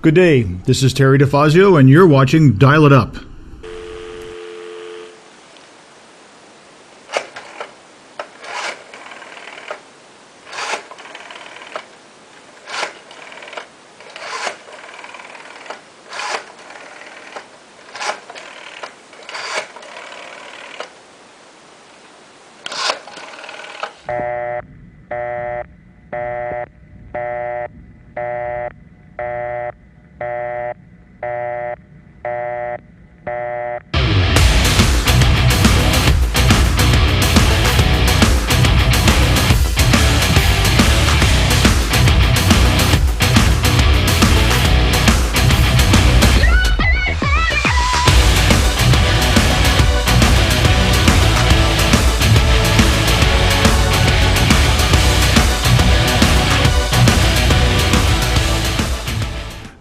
Good day, this is Terry Difazio, and you're watching Dial It Up.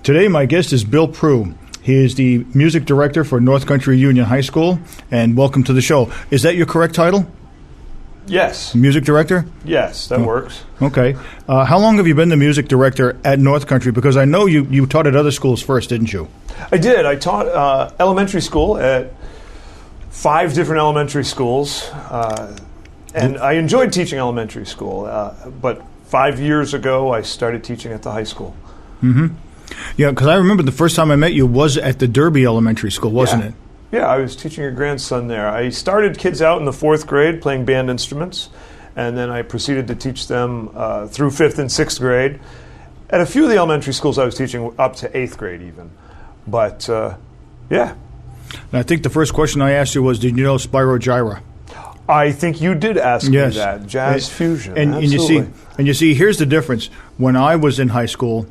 Today, my guest is Bill Prue. He is the music director for North Country Union High School, and welcome to the show. Is that your correct title? Yes. Music director? Yes, that works. Okay. How long have you been the music director at North Country? Because I know you taught at other schools first, didn't you? I did. I taught elementary school at 5 different elementary schools, and I enjoyed teaching elementary school. But 5 years ago, I started teaching at the high school. Mm-hmm. Yeah, because I remember the first time I met you was at the Derby Elementary School, wasn't it? Yeah, I was teaching your grandson there. I started kids out in the 4th grade playing band instruments, and then I proceeded to teach them through 5th and 6th grade. At a few of the elementary schools, I was teaching up to 8th grade even. But, yeah. And I think the first question I asked you was, did you know Spyro Gyra? I think you did ask me that. Jazz fusion, absolutely. And you see, here's the difference. When I was in high school,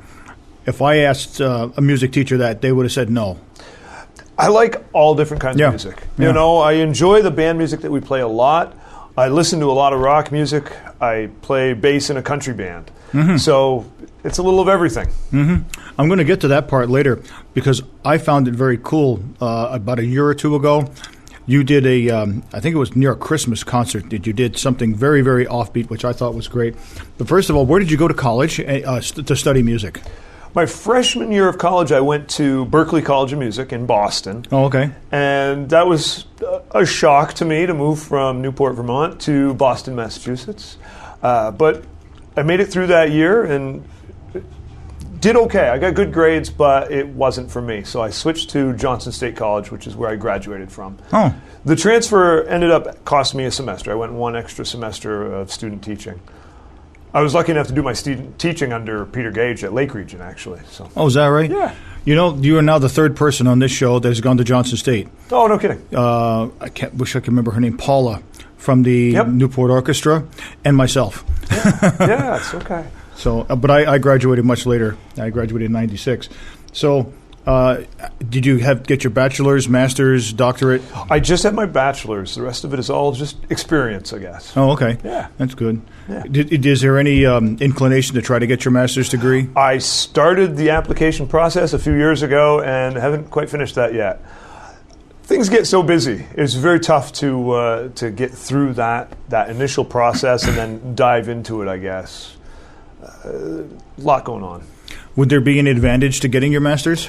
if I asked a music teacher that, they would have said no. I like all different kinds of music. You know, I enjoy the band music that we play a lot. I listen to a lot of rock music. I play bass in a country band. Mm-hmm. So it's a little of everything. Mm-hmm. I'm going to get to that part later because I found it very cool. About a year or two ago, you did I think it was near a Christmas concert, that you did something very, very offbeat, which I thought was great. But first of all, where did you go to college to study music? My freshman year of college, I went to Berklee College of Music in Boston. Oh, okay. And that was a shock to me to move from Newport, Vermont to Boston, Massachusetts. But I made it through that year and did okay. I got good grades, but it wasn't for me. So I switched to Johnson State College, which is where I graduated from. Oh. The transfer ended up costing me a semester. I went 1 extra semester of student teaching. I was lucky enough to do my student teaching under Peter Gage at Lake Region, actually. So. Oh, is that right? Yeah. You know, you are now the 3rd person on this show that has gone to Johnson State. Oh, no kidding. Wish I could remember her name, Paula, from the Newport Orchestra, and myself. Yeah, it's okay. So, but I graduated much later. I graduated in '96. So, did you get your bachelor's, master's, doctorate? I just had my bachelor's. The rest of it is all just experience, I guess. Oh, okay. Yeah. That's good. Yeah. Is there any inclination to try to get your master's degree? I started the application process a few years ago and haven't quite finished that yet. Things get so busy. It's very tough to get through that initial process and then dive into it, I guess. A lot going on. Would there be an advantage to getting your master's?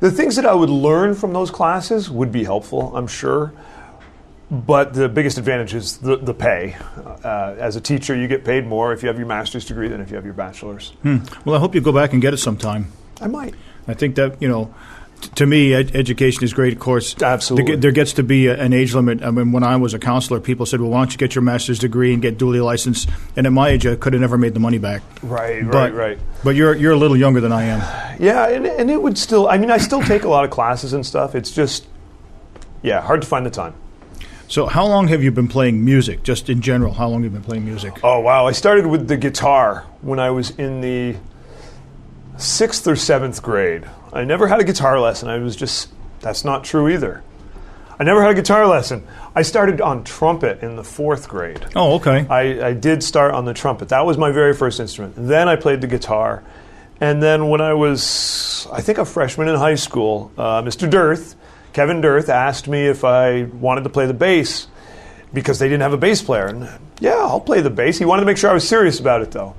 The things that I would learn from those classes would be helpful, I'm sure. But the biggest advantage is the pay. As a teacher, you get paid more if you have your master's degree than if you have your bachelor's. Well, I hope you go back and get it sometime. I might. I think that, to me, education is great. Of course, absolutely. There gets to be an age limit. I mean, when I was a counselor, people said, well, why don't you get your master's degree and get duly licensed? And at my age, I could have never made the money back. Right. But you're a little younger than I am. Yeah, and it would still, I still take a lot of classes and stuff. It's just, hard to find the time. So how long have you been playing music, just in general? How long have you been playing music? Oh, wow. I started with the guitar when I was in the 6th or 7th grade. I never had a guitar lesson. That's not true either. I never had a guitar lesson. I started on trumpet in the 4th grade. Oh, okay. I did start on the trumpet. That was my very first instrument. Then I played the guitar. And then when I was, I think, a freshman in high school, Mr. Dirth, Kevin Dirth, asked me if I wanted to play the bass because they didn't have a bass player. And yeah, I'll play the bass. He wanted to make sure I was serious about it, though.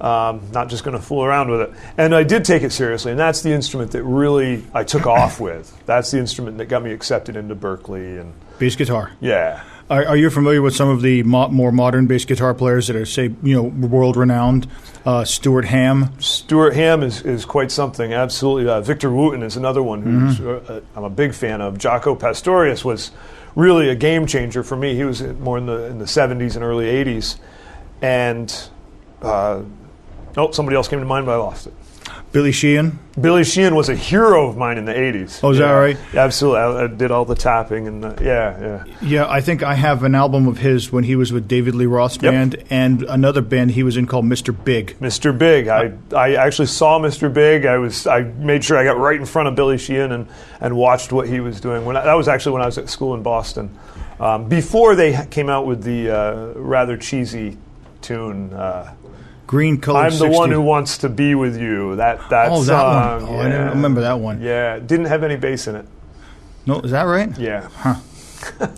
Not just going to fool around with it. And I did take it seriously, and that's the instrument that really I took off with. That's the instrument that got me accepted into Berklee. And bass guitar. yeah. Are you familiar with some of the more modern bass guitar players that are, say, world renowned? Stuart Hamm. Stuart Hamm is quite something. Absolutely. Victor Wooten is another one who's I'm a big fan of. Jaco Pastorius was really a game changer for me. He was more in the 70s and early 80s, and somebody else came to mind, but I lost it. Billy Sheehan. Billy Sheehan was a hero of mine in the 80s. Oh, is that right? Yeah, absolutely. I did all the tapping and yeah. Yeah, I think I have an album of his when he was with David Lee Roth's band and another band he was in called Mr. Big. Mr. Big. I actually saw Mr. Big. I made sure I got right in front of Billy Sheehan and watched what he was doing. That was actually when I was at school in Boston. Before they came out with the rather cheesy tune, Green Colored I'm the 60. One Who Wants to Be With You. That that song. one. Oh, I didn't remember that one. Yeah, didn't have any bass in it. No, is that right? Yeah. Huh.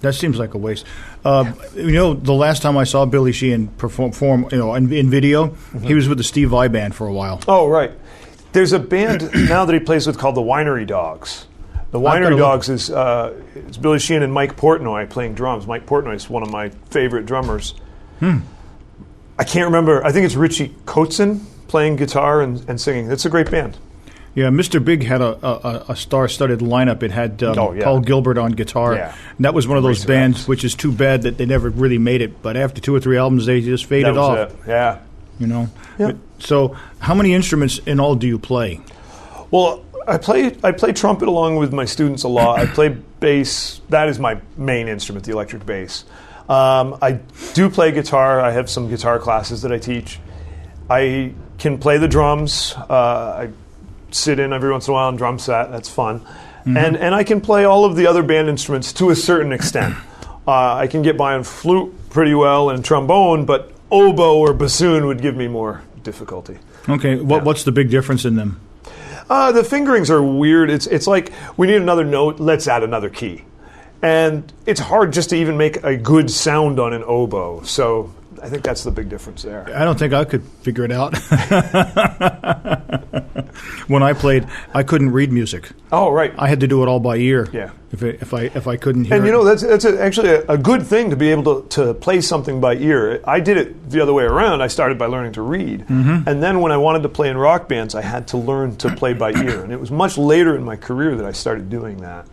That seems like a waste. The last time I saw Billy Sheehan perform in video, he was with the Steve Vai Band for a while. Oh, right. There's a band now that he plays with called the Winery Dogs. The Winery Dogs is it's Billy Sheehan and Mike Portnoy playing drums. Mike Portnoy is one of my favorite drummers. I can't remember. I think it's Richie Kotzen playing guitar and singing. It's a great band. Yeah, Mr. Big had a star-studded lineup. It had Paul Gilbert on guitar. Yeah. And that was one of those bands, which is too bad that they never really made it. But after 2 or 3 albums, they just faded off. Yeah. Yep. So how many instruments in all do you play? Well, I play trumpet along with my students a lot. I play bass. That is my main instrument, the electric bass. I do play guitar. I have some guitar classes that I teach. I can play the drums. I sit in every once in a while and drum set. That's fun. And I can play all of the other band instruments to a certain extent. I can get by on flute pretty well and trombone, but oboe or bassoon would give me more difficulty. Okay, what's the big difference in them? The fingerings are weird. It's like we need another note. Let's add another key. And it's hard just to even make a good sound on an oboe. So I think that's the big difference there. I don't think I could figure it out. When I played, I couldn't read music. Oh, right. I had to do it all by ear. Yeah. If I couldn't hear it. And that's actually a good thing to be able to play something by ear. I did it the other way around. I started by learning to read. And then when I wanted to play in rock bands, I had to learn to play by ear. And it was much later in my career that I started doing that.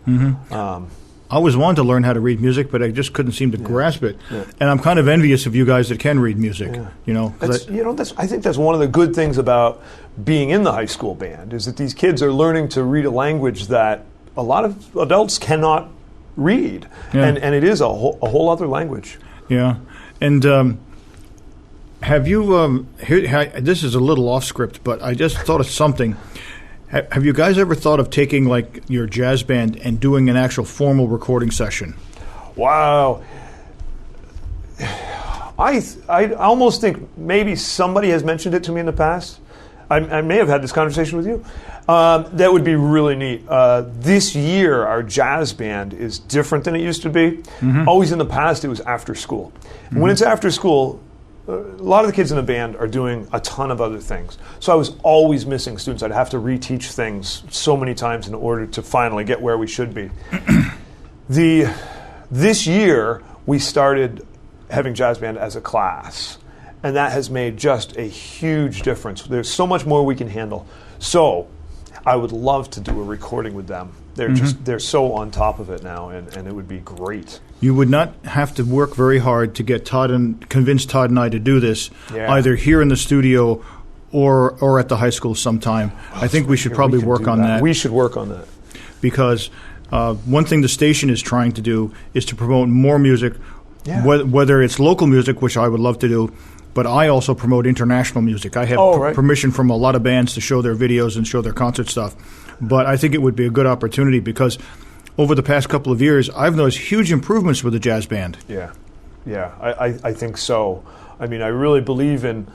I always wanted to learn how to read music, but I just couldn't seem to grasp it. Yeah. And I'm kind of envious of you guys that can read music. Yeah. I think that's one of the good things about being in the high school band is that these kids are learning to read a language that a lot of adults cannot read, and it is a whole other language. Yeah, and have you? This is a little off script, but I just thought of something. Have you guys ever thought of taking like your jazz band and doing an actual formal recording session? Wow. I almost think maybe somebody has mentioned it to me in the past. I may have had this conversation with you. That would be really neat. This year, our jazz band is different than it used to be. Always in the past, it was after school. When it's after school, a lot of the kids in the band are doing a ton of other things. So I was always missing students. I'd have to reteach things so many times in order to finally get where we should be. This year, we started having jazz band as a class. And that has made just a huge difference. There's so much more we can handle. So I would love to do a recording with them. They're so on top of it now, and it would be great. You would not have to work very hard to get convince Todd and I to do this, either here in the studio or at the high school sometime. I think we should probably work on that. We should work on that. Because one thing the station is trying to do is to promote more music, whether it's local music, which I would love to do, but I also promote international music. I have permission from a lot of bands to show their videos and show their concert stuff. But I think it would be a good opportunity because over the past couple of years, I've noticed huge improvements with the jazz band. Yeah, I think so. I mean, I really believe in...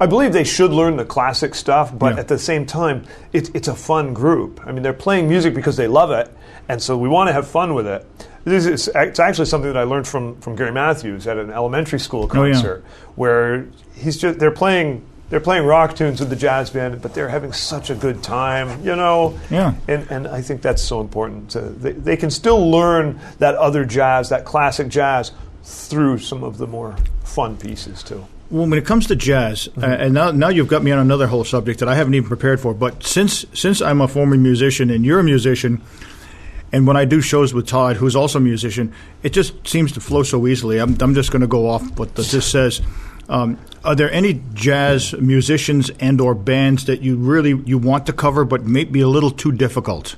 I believe they should learn the classic stuff, but Yeah. at the same time, it's a fun group. I mean, they're playing music because they love it, and so we want to have fun with it. It's actually something that I learned from Gary Matthews at an elementary school concert, where they're playing rock tunes with the jazz band, but they're having such a good time, you know. Yeah. And I think that's so important. They can still learn that other jazz, that classic jazz, through some of the more fun pieces too. Well, when it comes to jazz, and now you've got me on another whole subject that I haven't even prepared for, but since I'm a former musician and you're a musician, and when I do shows with Todd, who's also a musician, it just seems to flow so easily. I'm just going to go off what this says. Are there any jazz musicians and or bands that you want to cover but may be a little too difficult?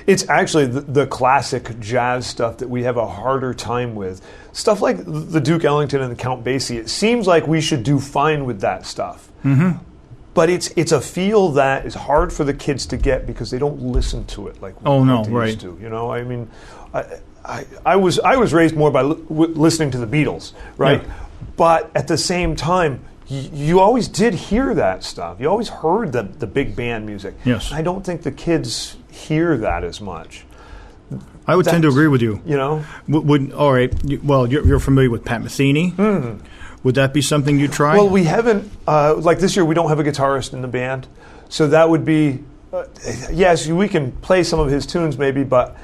It's actually the classic jazz stuff that we have a harder time with. Stuff like the Duke Ellington and the Count Basie, it seems like we should do fine with that stuff. Mm-hmm. But it's a feel that is hard for the kids to get because they don't listen to it like they used to. You know, I mean, I was raised more by listening to the Beatles, right? Yeah. But at the same time, you always did hear that stuff. You always heard the big band music. Yes. I don't think the kids hear that as much. I would tend to agree with you. You know? All right. Well, you're familiar with Pat Metheny. Mm-hmm. Would that be something you try? Well, we haven't. Like this year, we don't have a guitarist in the band. So that would be, yes, we can play some of his tunes maybe, but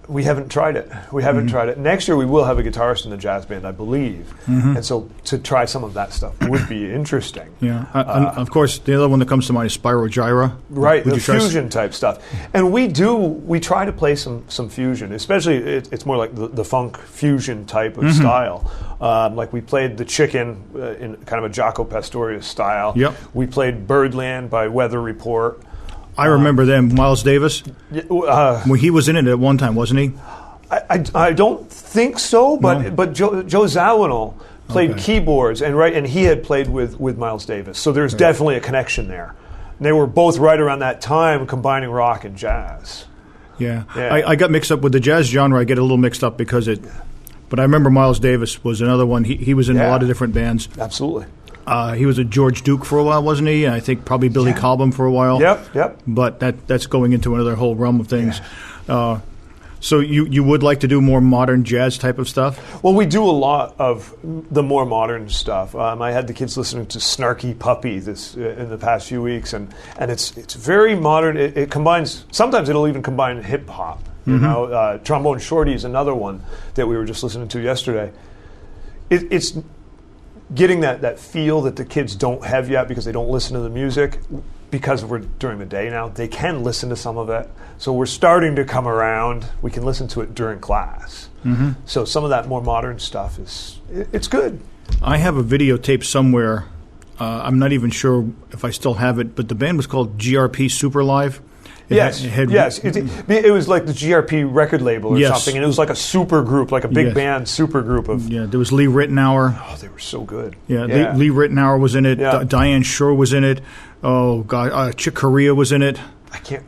we haven't tried it. Tried it. Next year, we will have a guitarist in the jazz band, I believe. Mm-hmm. And so to try some of that stuff would be interesting. Yeah. Of course, the other one that comes to mind is Spyro Gyra. Right, the fusion type stuff. And we try to play some fusion, especially it's more like the funk fusion type of style. Like we played The Chicken in kind of a Jaco Pastorius style. Yep. We played Birdland by Weather Report. I remember them. Miles Davis. Well, he was in it at one time, wasn't he? I don't think so, but Joe Zawinul played keyboards and he had played with Miles Davis, so there's definitely a connection there. And they were both right around that time combining rock and jazz. Yeah. I got mixed up with the jazz genre. I get a little mixed up because but I remember Miles Davis was another one. He was in a lot of different bands. Absolutely. He was a George Duke for a while, wasn't he? And I think probably Billy Cobham for a while. Yep. But that's going into another whole realm of things. Yeah. So you would like to do more modern jazz type of stuff? Well, we do a lot of the more modern stuff. I had the kids listening to Snarky Puppy in the past few weeks, and it's very modern. It combines. Sometimes it'll even combine hip hop. You know, Trombone Shorty is another one that we were just listening to yesterday. It's getting that feel that the kids don't have yet because they don't listen to the music. Because we're during the day now, they can listen to some of it. So we're starting to come around. We can listen to it during class. Mm-hmm. So some of that more modern stuff it's good. I have a videotape somewhere. I'm not even sure if I still have it, but the band was called GRP Super Live. Yes. It was like the GRP record label or something, and it was like a super group, like a big band super group of. Yeah, there was Lee Ritenour. Oh, they were so good. Yeah. Lee Ritenour was in it. Yeah. Diane Shore was in it. Oh God, Chick Corea was in it. I can't.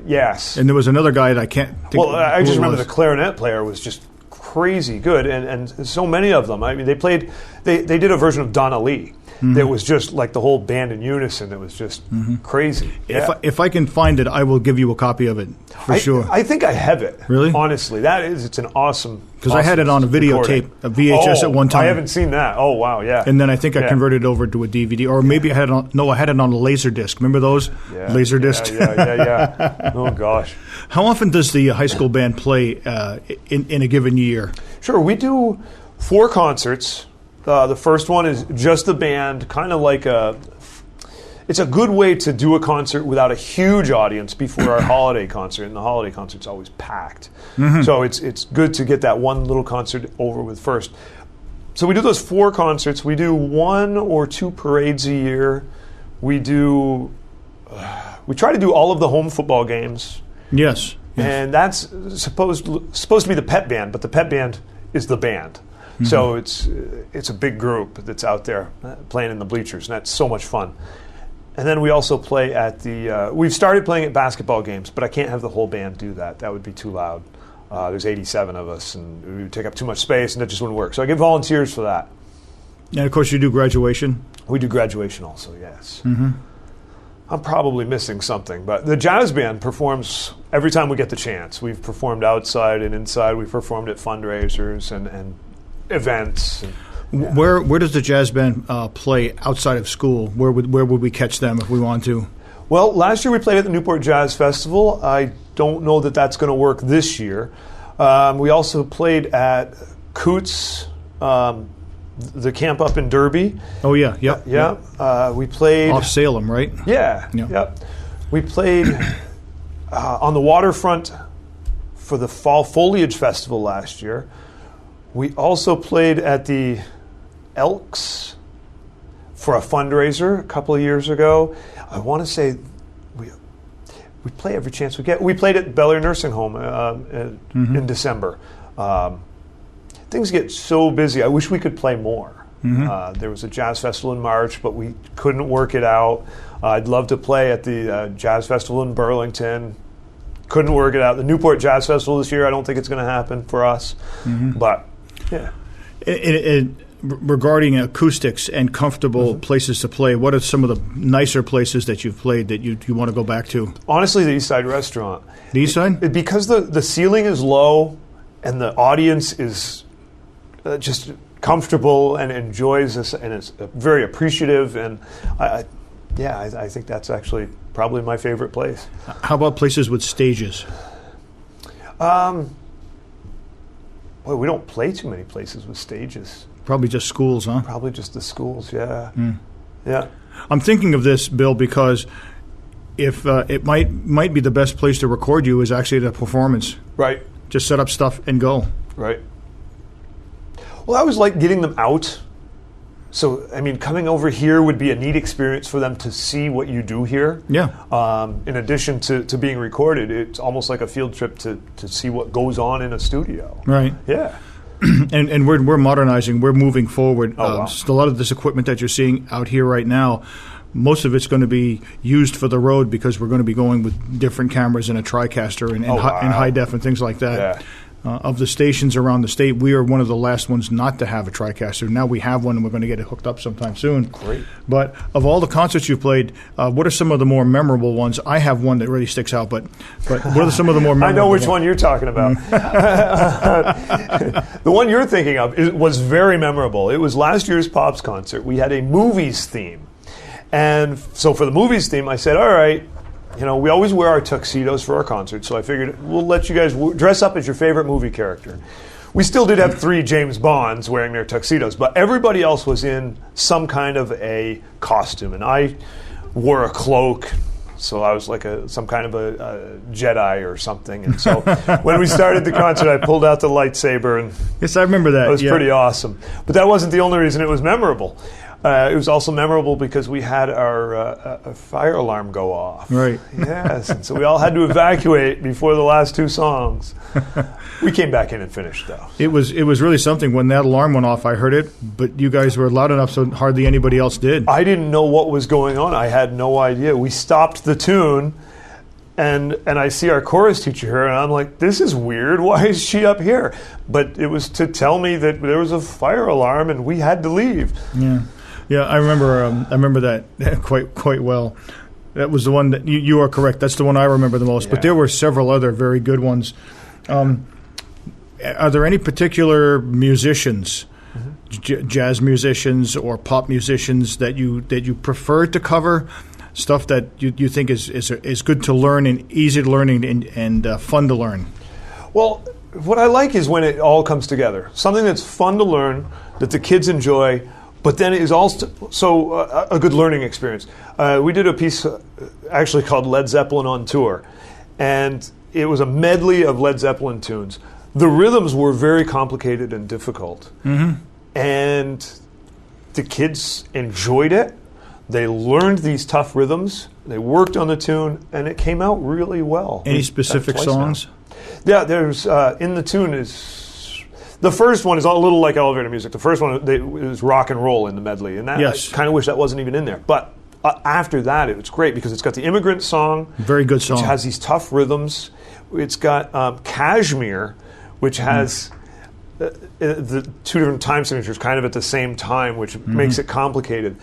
Yes. And there was another guy that I can't think. Well, I just remember the clarinet player was just crazy good, and so many of them. I mean, they played. They did a version of Donna Lee. Mm-hmm. That was just like the whole band in unison. It was just crazy. If I can find it, I will give you a copy of it for sure. I think I have it. Really? Honestly, it's an awesome. Because I had it on a videotape, a VHS at one time. I haven't seen that. Oh wow, yeah. And then I think I converted it over to a DVD, or maybe I had it on a Laserdisc. Remember those? Yeah. Laserdisc. Yeah. Oh gosh. How often does the high school band play in a given year? Sure, we do 4 concerts. The first one is just the band, kind of like it's a good way to do a concert without a huge audience before our holiday concert, and the holiday concert's always packed. Mm-hmm. So it's good to get that one little concert over with first. So we do those 4 concerts. We do 1 or 2 parades a year. We try to do all of the home football games. Yes. And that's supposed to be the pep band, but the pep band is the band. Mm-hmm. So it's a big group that's out there playing in the bleachers, and that's so much fun. And then we also play at we've started playing at basketball games, but I can't have the whole band do that. That would be too loud. there's 87 of us, and we would take up too much space, and that just wouldn't work. So I get volunteers for that. And of course, you do graduation. We do graduation also, yes. Mm-hmm. I'm probably missing something, but the jazz band performs every time we get the chance. We've performed outside and inside. We've performed at fundraisers and events. And, yeah. Where does the jazz band play outside of school? Where would we catch them if we want to? Well, last year we played at the Newport Jazz Festival. I don't know that that's going to work this year. We also played at Coots, the camp up in Derby. Oh, yeah. Yep. Yeah. We played... Off Salem, right? Yeah. Yep. Yep. We played on the waterfront for the Fall Foliage Festival last year. We also played at the Elks for a fundraiser a couple of years ago. I want to say we play every chance we get. We played at Bel Air Nursing Home in December. Things get so busy. I wish we could play more. Mm-hmm. There was a jazz festival in March, but we couldn't work it out. I'd love to play at the jazz festival in Burlington. Couldn't work it out. The Newport Jazz Festival this year, I don't think it's going to happen for us. Mm-hmm. But, yeah. Regarding acoustics and comfortable places to play, what are some of the nicer places that you've played that you want to go back to? Honestly, the East Side Restaurant. The East Side? Because the ceiling is low and the audience is just comfortable and enjoys this, and it's very appreciative. And I think that's actually probably my favorite place. How about places with stages? Boy, we don't play too many places with stages. Probably just schools, huh? Probably just the schools, yeah. Yeah. I'm thinking of this, Bill, because if it might be the best place to record you is actually at a performance. Right. Just set up stuff and go. Right. Well, I always like getting them out. So, I mean, coming over here would be a neat experience for them to see what you do here. Yeah. In addition to being recorded, it's almost like a field trip to see what goes on in a studio. Right. Yeah. And we're modernizing. We're moving forward. Oh, wow. So a lot of this equipment that you're seeing out here right now, most of it's going to be used for the road because we're going to be going with different cameras and a TriCaster and high def and things like that. Yeah. Of the stations around the state, we are one of the last ones not to have a TriCaster. Now we have one, and we're going to get it hooked up sometime soon. Great. But of all the concerts you've played, what are some of the more memorable ones? I have one that really sticks out, but what are some of the more memorable I know which ones? one you're talking about. The one you're thinking of was very memorable. It was last year's Pops concert. We had a movies theme. And so for the movies theme, I said, all right, we always wear our tuxedos for our concerts, so I figured we'll let you guys dress up as your favorite movie character. We still did have 3 James Bonds wearing their tuxedos, but everybody else was in some kind of a costume, and I wore a cloak, so I was like some kind of a Jedi or something. And so when we started the concert, I pulled out the lightsaber, and yes, I remember that. It was pretty awesome. But that wasn't the only reason it was memorable. It was also memorable because we had our fire alarm go off. Right. Yes, and so we all had to evacuate before the last 2 songs. We came back in and finished, though. It was really something. When that alarm went off, I heard it, but you guys were loud enough so hardly anybody else did. I didn't know what was going on. I had no idea. We stopped the tune, and I see our chorus teacher here, and I'm like, this is weird. Why is she up here? But it was to tell me that there was a fire alarm, and we had to leave. Yeah. Yeah, I remember that quite well. That was the one that you are correct. That's the one I remember the most. Yeah. But there were several other very good ones. Are there any particular musicians, jazz musicians or pop musicians that you prefer to cover? Stuff that you think is good to learn and easy to learn and fun to learn? Well, what I like is when it all comes together. Something that's fun to learn, that the kids enjoy, but then it is also a good learning experience. We did a piece actually called Led Zeppelin on Tour, and it was a medley of Led Zeppelin tunes. The rhythms were very complicated and difficult, and the kids enjoyed it. They learned these tough rhythms, they worked on the tune, and it came out really well. Any specific songs? Yeah, there's in the tune is... The first one is a little like elevator music. The first one is rock and roll in the medley, and that, yes. I kind of wish that wasn't even in there. But after that, it's great because it's got the Immigrant Song, very good song, which has these tough rhythms. It's got Kashmir, which has the two different time signatures kind of at the same time, which makes it complicated.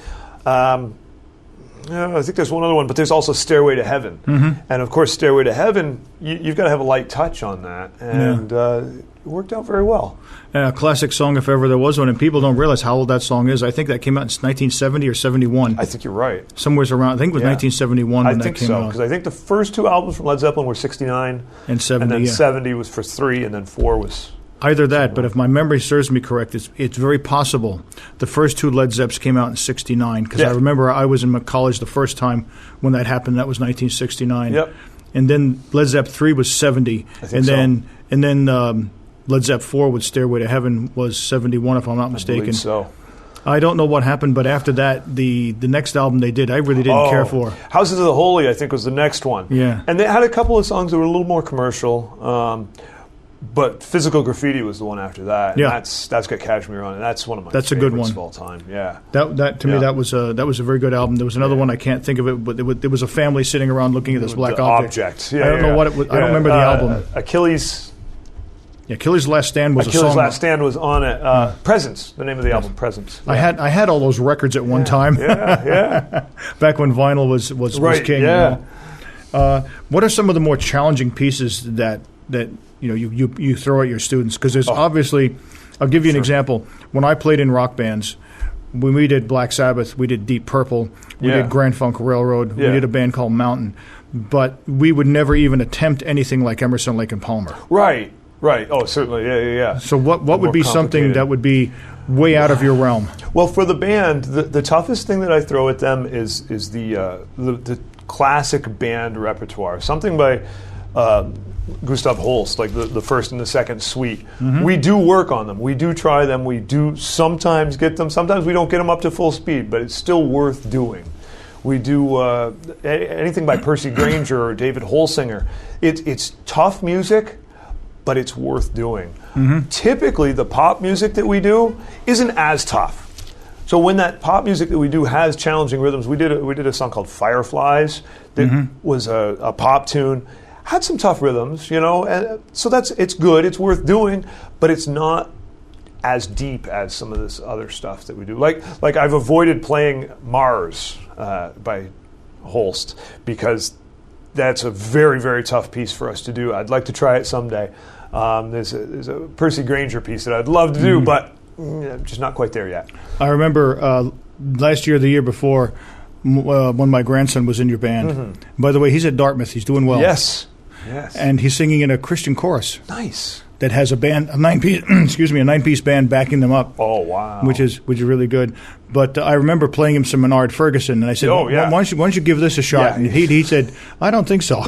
I think there's one other one, but there's also Stairway to Heaven. And of course, Stairway to Heaven, you've got to have a light touch on that. And it worked out very well. A classic song, if ever there was one, and people don't realize how old that song is. I think that came out in 1970 or 71. I think you're right. Somewhere around, I think it was 1971 when that came out. I think so, because I think the first two albums from Led Zeppelin were 69. And 70, and then 70 was for 3, and then 4 was... Either that, but if my memory serves me correct, it's very possible the first two Led Zepps came out in 69, because I remember I was in college the first time when that happened. That was 1969. Yep. And then Led Zepp 3 was 70. And then Led Zepp 4 with Stairway to Heaven was 71, if I'm not mistaken. I believe so. I don't know what happened, but after that, the next album they did, I really didn't care for. Houses of the Holy, I think, was the next one. Yeah. And they had a couple of songs that were a little more commercial, but Physical Graffiti was the one after that. Yeah. And that's got Kashmir on it. That's one of my favorites a good one of all time. Yeah. That to me, that was a very good album. There was another one, I can't think of it, but there was a family sitting around looking at this black object. Yeah, I don't know what it was. I don't remember the album. Achilles' Last Stand was a song. Achilles' Last Stand was on it. Presence, the name of the album, Presence. Yeah. I had all those records at one time. Yeah. Back when vinyl was king. Yeah. What are some of the more challenging pieces that you throw at your students? Because there's obviously, I'll give you an example. When I played in rock bands, when we did Black Sabbath, we did Deep Purple, we did Grand Funk Railroad, we did a band called Mountain, but we would never even attempt anything like Emerson, Lake and Palmer. Right. Oh, certainly. Yeah. So what would be something that would be way out of your realm? Well, for the band, the toughest thing that I throw at them is the classic band repertoire. Something by Gustav Holst, like the first and the second suite. We do work on them. We do try them. We do sometimes get them. Sometimes we don't get them up to full speed, but it's still worth doing. We do anything by Percy Grainger or David Holsinger. It's tough music, but it's worth doing. Typically, the pop music that we do isn't as tough. So when that pop music that we do has challenging rhythms, we did a song called Fireflies that was a pop tune. Had some tough rhythms, and so it's good. It's worth doing, but it's not as deep as some of this other stuff that we do. Like I've avoided playing Mars by Holst because that's a very, very tough piece for us to do. I'd like to try it someday. There's a Percy Grainger piece that I'd love to do, but just not quite there yet. I remember last year, the year before, when my grandson was in your band. By the way, he's at Dartmouth. He's doing well. Yes. And he's singing in a Christian chorus. Nice. That has a 9-piece band backing them up. Oh, wow. Which is really good. But I remember playing him some Menard Ferguson, and I said, why don't you give this a shot? And he said, I don't think so.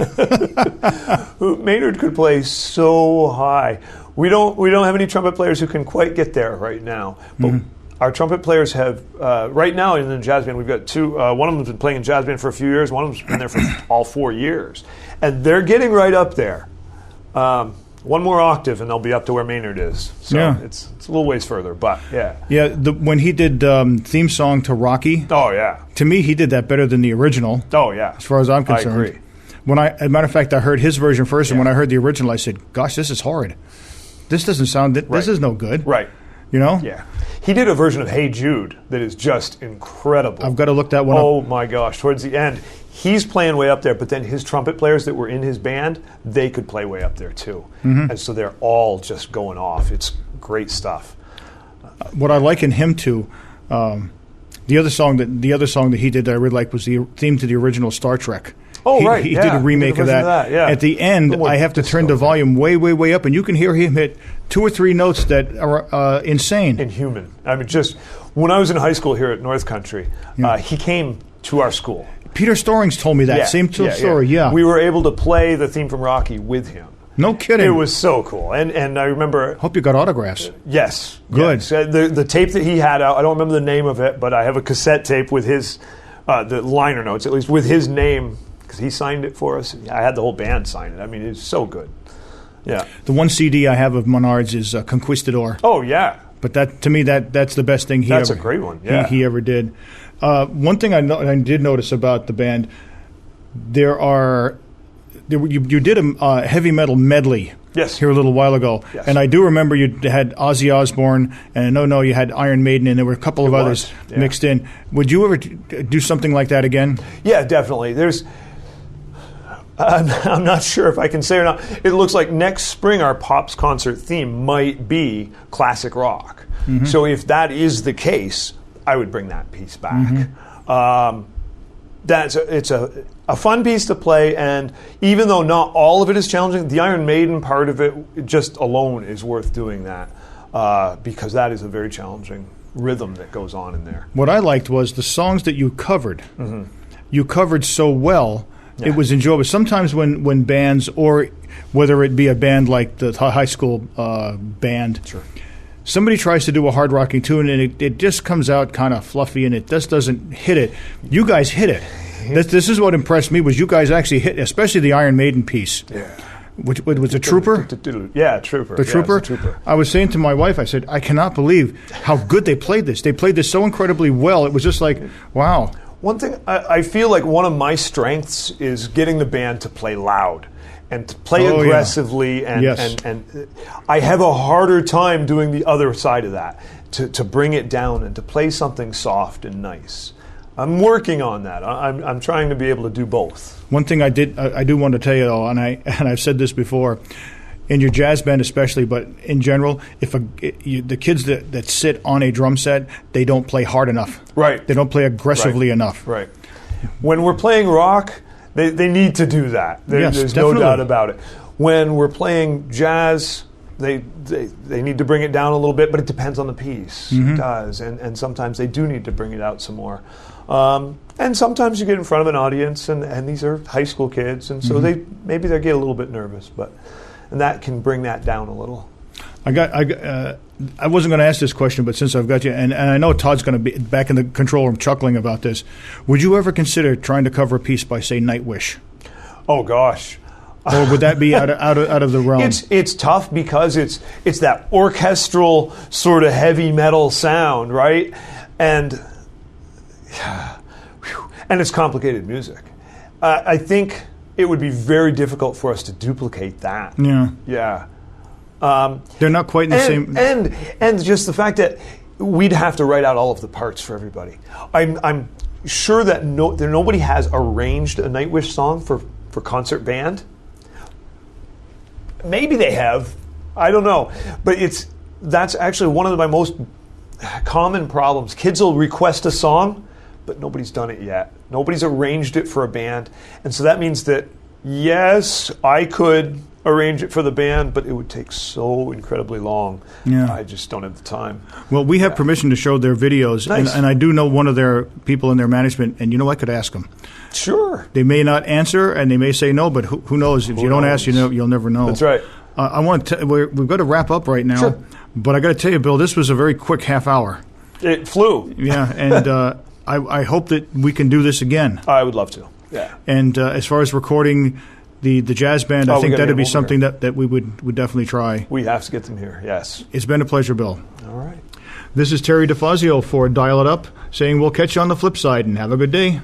Maynard could play so high. We don't have any trumpet players who can quite get there right now. But our trumpet players have, right now in the jazz band, we've got two. One of them's been playing in jazz band for a few years. One of them's been there for all 4 years. And they're getting right up there. One more octave, and they'll be up to where Maynard is. So it's a little ways further, but yeah. Yeah, when he did theme song to Rocky. Oh, yeah. To me, he did that better than the original. Oh, yeah. As far as I'm concerned. I agree. As a matter of fact, I heard his version first, and when I heard the original, I said, gosh, this is horrid. This doesn't sound, this is no good. Right. Yeah. He did a version of Hey Jude that is just incredible. I've got to look that one up. Oh, my gosh. Towards the end, he's playing way up there, but then his trumpet players that were in his band, they could play way up there too. And so they're all just going off. It's great stuff. What I liken him to, the other song that he did that I really liked was the theme to the original Star Trek. Oh, right. He did a remake of that. At the end, I have to turn the volume way, way, way up, and you can hear him hit 2 or 3 notes that are insane. Inhuman. I mean, just when I was in high school here at North Country, he came to our school. Peter Storings told me that. Same story, yeah. We were able to play the theme from Rocky with him. No kidding. It was so cool. And I remember... Hope you got autographs. Yes. Good. Yes. The tape that he had out, I don't remember the name of it, but I have a cassette tape with his, the liner notes, at least with his name, because he signed it for us. I had the whole band sign it. I mean, it's so good. Yeah. The one CD I have of Menard's is Conquistador. Oh, yeah. But that to me, that's the best thing That's a great one, yeah. He ever did. One thing I did notice about the band, there are you did a heavy metal medley. Yes. Here a little while ago, Yes. and I do remember you had Ozzy Osbourne, and no, you had Iron Maiden, and there were a couple of others mixed in. Would you ever do something like that again? Yeah, definitely. I'm not sure if I can say or not. It looks like next spring our Pops concert theme might be classic rock. Mm-hmm. So if that is the case, I would bring that piece back. Mm-hmm. It's a fun piece to play, and even though not all of it is challenging, the Iron Maiden part of it just alone is worth doing that because that is a very challenging rhythm that goes on in there. What I liked was the songs that you covered. Mm-hmm. You covered so well. Yeah. It was enjoyable. Sometimes when bands, or whether it be a band like the high school band, sure, somebody tries to do a hard rocking tune and it just comes out kind of fluffy and it just doesn't hit it. You guys hit it. This is what impressed me, was you guys actually hit, especially the Iron Maiden piece. Yeah. Which was a Trooper? Yeah, Trooper. The Trooper? Yeah, Trooper. I was saying to my wife, I said, I cannot believe how good they played this. They played this so incredibly well. It was just like, wow. One thing, I feel like one of my strengths is getting the band to play loud and to play aggressively. Yeah. And I have a harder time doing the other side of that, to bring it down and to play something soft and nice. I'm working on that. I'm trying to be able to do both. One thing I do want to tell you, though, and I've said this before, in your jazz band especially, but in general, the kids that sit on a drum set, they don't play hard enough. Right. They don't play aggressively enough. Right. When we're playing rock, they need to do that. There's definitely. No doubt about it. When we're playing jazz, they need to bring it down a little bit, but it depends on the piece. Mm-hmm. It does. And sometimes they do need to bring it out some more. And sometimes you get in front of an audience, and these are high school kids, and so mm-hmm. they get a little bit nervous, and that can bring that down a little. I wasn't going to ask this question, but since I've got you, and I know Todd's going to be back in the control room chuckling about this, would you ever consider trying to cover a piece by, say, Nightwish? Oh gosh. Or would that be out of the realm? It's tough because it's that orchestral sort of heavy metal sound, right? And it's complicated music. I think it would be very difficult for us to duplicate that. Yeah. Yeah. They're not quite in the same. And just the fact that we'd have to write out all of the parts for everybody. I'm sure that nobody has arranged a Nightwish song for concert band. Maybe they have. I don't know. But that's actually one of my most common problems. Kids will request a song, but nobody's done it yet. Nobody's arranged it for a band. And so that means that, yes, I could arrange it for the band, but it would take so incredibly long. Yeah. I just don't have the time. Well, we have permission to show their videos, nice. and I do know one of their people in their management, and I could ask them. Sure. They may not answer, and they may say no, but who knows? If you don't ask, you'll never know. That's right. I want to. We've got to wrap up right now, sure. But I got to tell you, Bill, this was a very quick half hour. It flew. Yeah, and I hope that we can do this again. I would love to. Yeah. And as far as recording the jazz band, I think that'd be something that we would definitely try. We have to get them here, yes. It's been a pleasure, Bill. All right. This is Terry Difazio for Dial It Up, saying we'll catch you on the flip side, and have a good day.